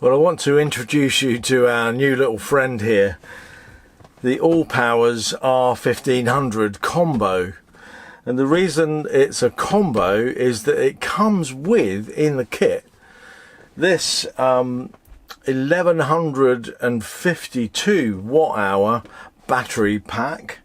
Well, I want to introduce you to our new little friend here, the AllPowers R1500 combo. And the reason it's a combo is that it comes with, in the kit, this 1152 watt hour battery pack,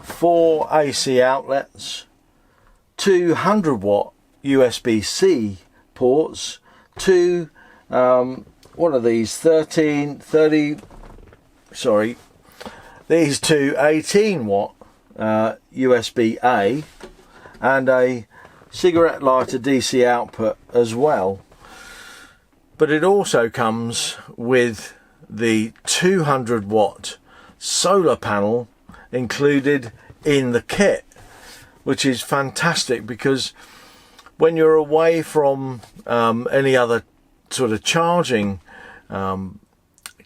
4 AC outlets, 200 watt USB-C ports, two what are these, these two 18 watt USB-A and a cigarette lighter DC output as well. But it also comes with the 200 watt solar panel included in the kit, which is fantastic because when you're away from any other sort of charging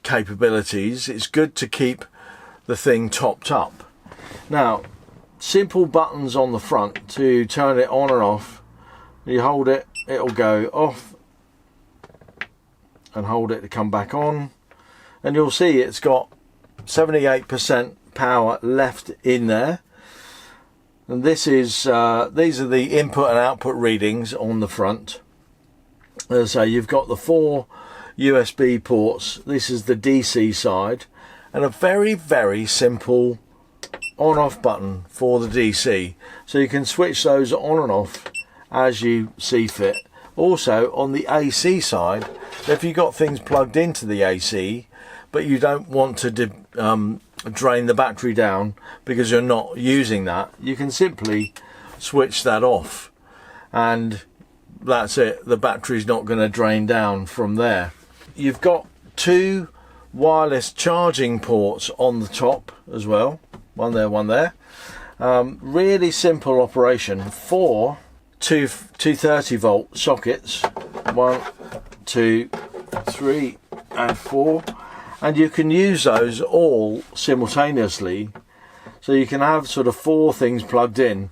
capabilities, it's good to keep the thing topped up. Now, simple buttons on the front to turn it on and off. You hold it, it'll go off, and hold it to come back on, and you'll see it's got 78% power left in there. And this is these are the input and output readings on the front. So you've got the 4 USB ports. This is the DC side, and a very simple on-off button for the DC, so you can switch those on and off as you see fit. Also on the AC side, if you've got things plugged into the AC but you don't want to drain the battery down because you're not using that, you can simply switch that off and that's it. The battery's not going to drain down from there. You've got 2 wireless charging ports on the top as well, one there. Really simple operation. 4 230 volt sockets, 1, 2, 3 and 4, and you can use those all simultaneously, so you can have sort of 4 things plugged in.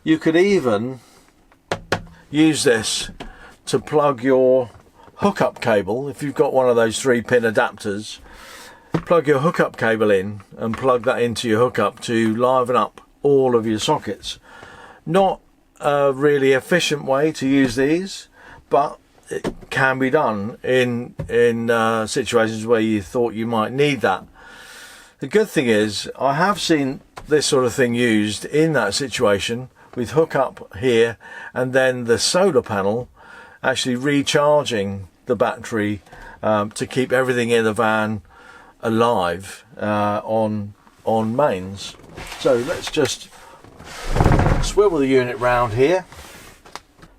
You could even use this to plug your hookup cable. If you've got one of those 3-pin adapters, plug your hookup cable in and plug that into your hookup to liven up all of your sockets. Not a really efficient way to use these, but it can be done in situations where you thought you might need that. The good thing is I have seen this sort of thing used in that situation, with hookup here and then the solar panel actually recharging the battery to keep everything in the van alive on mains. So let's just swivel the unit round here.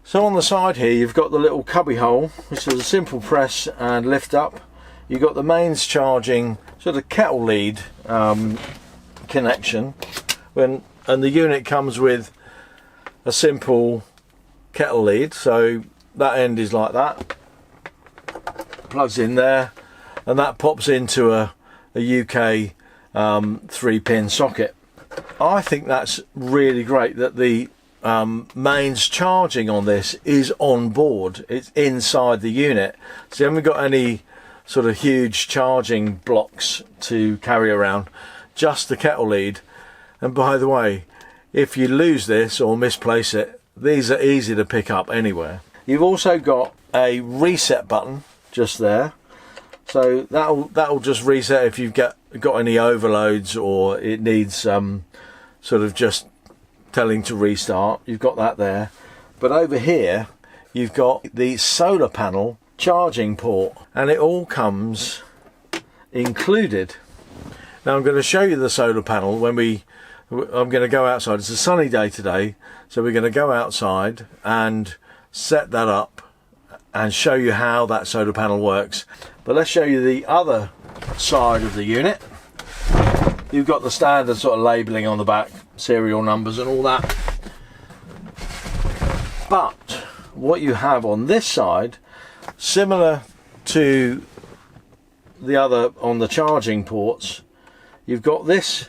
So on the side here you've got the little cubby hole, which is a simple press and lift up. You've got the mains charging sort of kettle lead connection, and the unit comes with a simple kettle lead, so that end is like that, plugs in there, and that pops into a UK 3-pin socket. I think that's really great that the mains charging on this is on board. It's inside the unit, so you haven't got any sort of huge charging blocks to carry around, just the kettle lead. And by the way, if you lose this or misplace it, these are easy to pick up anywhere. You've also got a reset button just there, so that'll just reset if you've got any overloads or it needs sort of just telling to restart. You've got that there. But over here you've got the solar panel charging port, and it all comes included. Now I'm going to show you the solar panel when I'm going to go outside. It's a sunny day today, so we're going to go outside and set that up and show you how that solar panel works. But let's show you the other side of the unit. You've got the standard sort of labelling on the back, serial numbers and all that. But what you have on this side, similar to the other on the charging ports, you've got this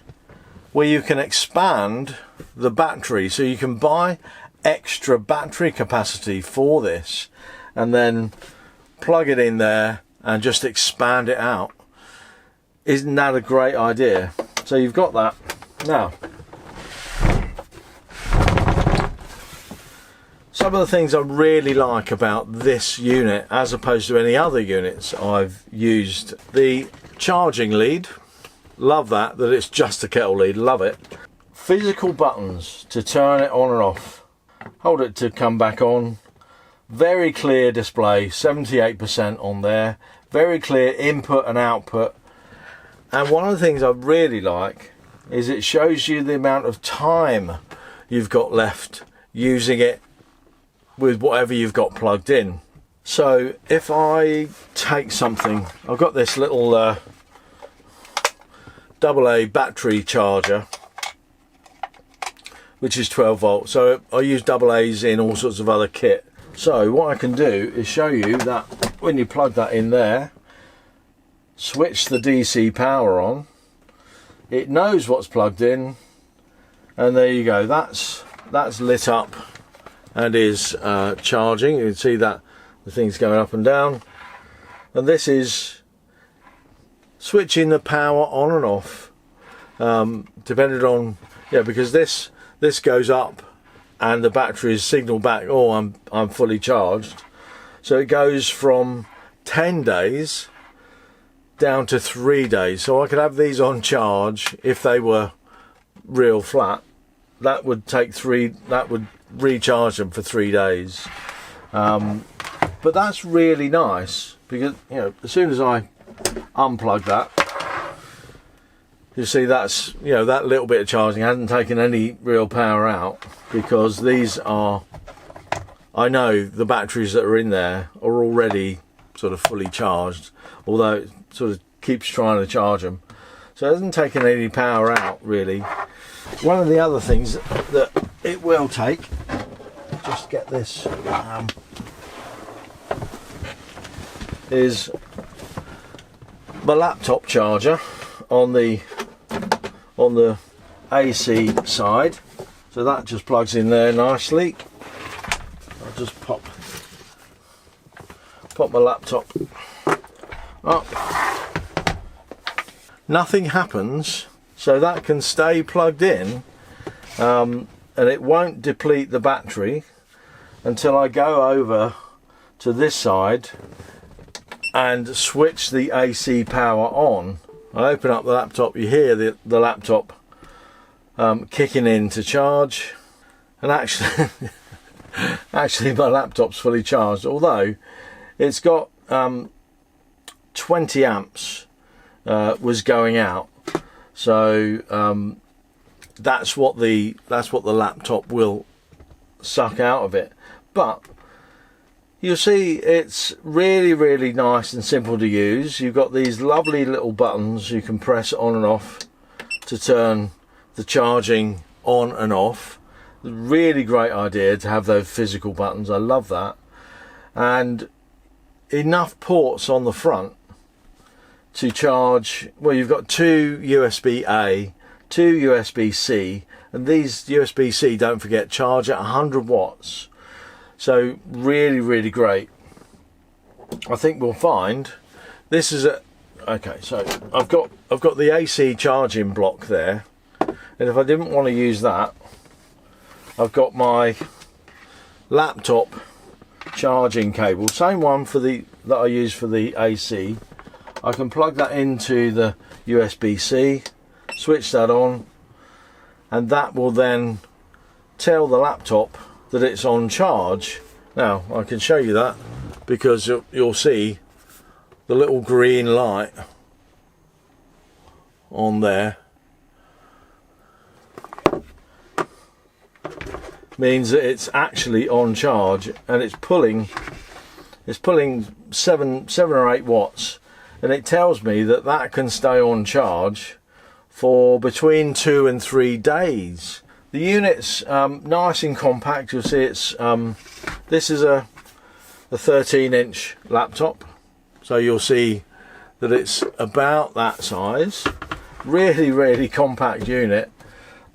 where you can expand the battery, so you can buy extra battery capacity for this and then plug it in there and just expand it out. Isn't that a great idea? So you've got that. Now, some of the things I really like about this unit as opposed to any other units I've used: the charging lead, love that it's just a kettle lead, love it. Physical buttons to turn it on and off, hold it to come back on, very clear display, 78% on there, very clear input and output. And one of the things I really like is it shows you the amount of time you've got left using it with whatever you've got plugged in. So if I take something, I've got this little AA battery charger, which is 12 volt. So I use AA's in all sorts of other kit. So what I can do is show you that when you plug that in there, switch the DC power on, it knows what's plugged in, and there you go, that's lit up and is charging. You can see that the thing's going up and down, and this is switching the power on and off, depending on, because this goes up and the battery is signal back, oh, I'm fully charged. So it goes from 10 days down to 3 days. So I could have these on charge if they were real flat. That would recharge them for 3 days. But that's really nice because, as soon as I unplug that, you see that's, that little bit of charging hasn't taken any real power out, because these are, I know the batteries that are in there are already sort of fully charged, although it sort of keeps trying to charge them. So it hasn't taken any power out really. One of the other things that it will take, just get this, is my laptop charger on the AC side. So that just plugs in there nicely. I'll just pop my laptop up. Nothing happens, so that can stay plugged in, and it won't deplete the battery until I go over to this side and switch the AC power on. I open up the laptop, you hear the laptop kicking in to charge, and actually my laptop's fully charged, although it's got 20 amps was going out, so that's what the laptop will suck out of it. But you'll see it's really nice and simple to use. You've got these lovely little buttons you can press on and off to turn the charging on and off. Really great idea to have those physical buttons, I love that. And enough ports on the front to charge, well, you've got 2 USB-A, 2 USB-C, and these USB-C, don't forget, charge at 100 watts. So really great. I think we'll find this is okay, so I've got the AC charging block there, and if I didn't want to use that, I've got my laptop charging cable, same one that I use for the AC. I can plug that into the USB-C, switch that on, and that will then tell the laptop that it's on charge. Now I can show you that because you'll see the little green light on there means that it's actually on charge, and it's pulling 7 or 8 watts, and it tells me that can stay on charge for between 2 and 3 days. The unit's nice and compact. You'll see it's this is a 13-inch laptop, so you'll see that it's about that size. Really compact unit.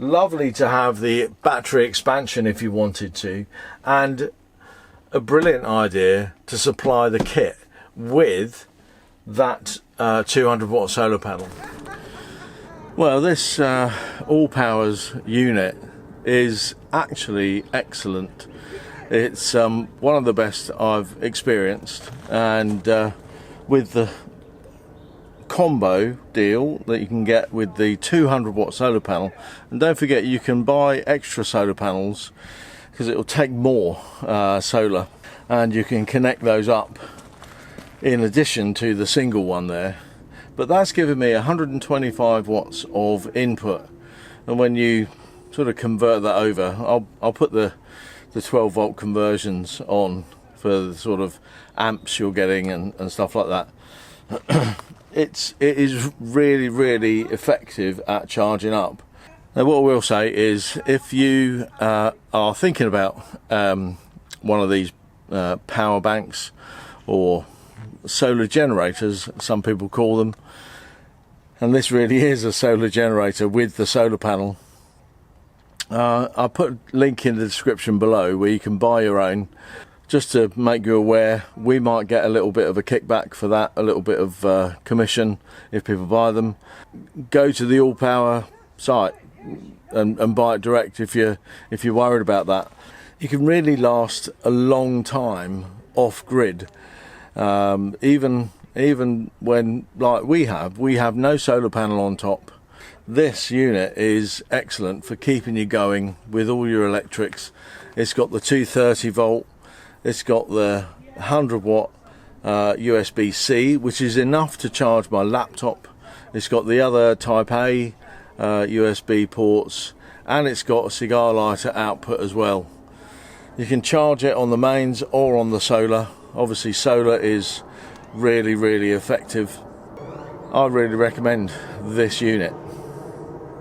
Lovely to have the battery expansion if you wanted to, and a brilliant idea to supply the kit with that 200 watt solar panel? Well, this AllPowers unit is actually excellent. It's one of the best I've experienced, and with the combo deal that you can get with the 200 watt solar panel, and don't forget you can buy extra solar panels because it will take more solar, and you can connect those up in addition to the single one there. But that's given me 125 watts of input, and when you sort of convert that over, I'll put the 12 volt conversions on for the sort of amps you're getting and stuff like that. It is really effective at charging up. Now, what I will say is, if you are thinking about one of these power banks, or solar generators some people call them, and this really is a solar generator with the solar panel, I'll put a link in the description below where you can buy your own. Just to make you aware, we might get a little bit of a kickback for that, a little bit of commission if people buy them. Go to the AllPower site and buy it direct if you're worried about that. You can really last a long time off grid, even when, like we have no solar panel on top. This unit is excellent for keeping you going with all your electrics. It's got the 230 volt. It's got the 100 watt USB-C, which is enough to charge my laptop. It's got the other Type A USB ports, and it's got a cigar lighter output as well. You can charge it on the mains or on the solar. Obviously solar is really effective. I really recommend this unit.